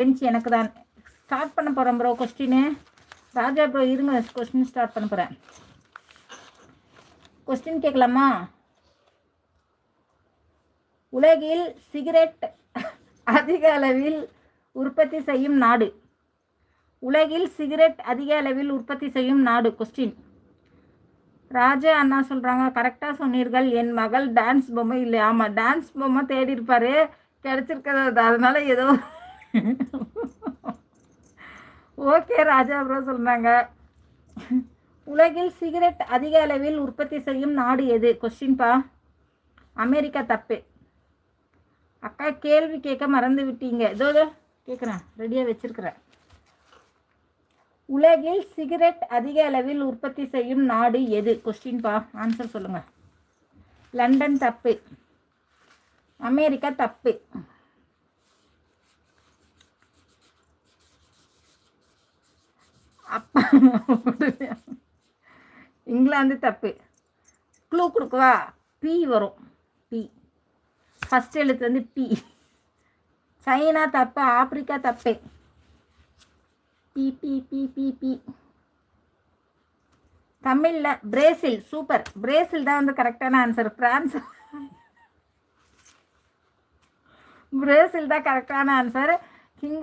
Bench எனக்கு தான். Start பண்ண போகிறேன் ப்ரோ கொஸ்டின்னு. ராஜா ப்ரோ இருங்க, கொஸ்டின் ஸ்டார்ட் பண்ண போகிறேன். கொஸ்டின் கேட்கலாமா? உலகில் சிகரெட் அதிக அளவில் உற்பத்தி செய்யும் நாடு. உலகில் சிகரெட் அதிக அளவில் உற்பத்தி செய்யும் நாடு. கொஸ்டின். ராஜா அண்ணா சொல்கிறாங்க கரெக்டாக சொன்னீர்கள். என் மகள் டான்ஸ் பொம்மை இல்லை. ஆமாம், டான்ஸ் பொம்மை தேடி இருப்பார், கிடச்சிருக்கிறது. அதனால ஏதோ ஓகே ராஜா ப்ரோ சொல்கிறாங்க. உலகில் சிகரெட் அதிக அளவில் உற்பத்தி செய்யும் நாடு எது? கொஸ்டின்ப்பா. அமெரிக்கா. தப்பு. அக்கா கேள்வி கேட்க மறந்து விட்டீங்க. இதோ கேட்குறேன், ரெடியாக வச்சுருக்கிறேன். உலகில் சிகரெட் அதிக அளவில் உற்பத்தி செய்யும் நாடு எது? கொஸ்டின்ப்பா. ஆன்சர் சொல்லுங்கள். லண்டன். தப்பு. அமெரிக்கா. தப்பு. அப்பா இங்கிலாந்து. தப்பு. க்ளூ கொடுக்கவா? பி வரும். பி ஃபஸ்ட் எழுத்து வந்து பி. சைனா. தப்பு. ஆப்பிரிக்கா. தப்பு. B B B B B. தமிழில் பிரேசில். சூப்பர். பிரேசில் தான் வந்து கரெக்டான ஆன்சர். பிரான்ஸ். பிரேசில் தான் கரெக்டான ஆன்சர். கிங்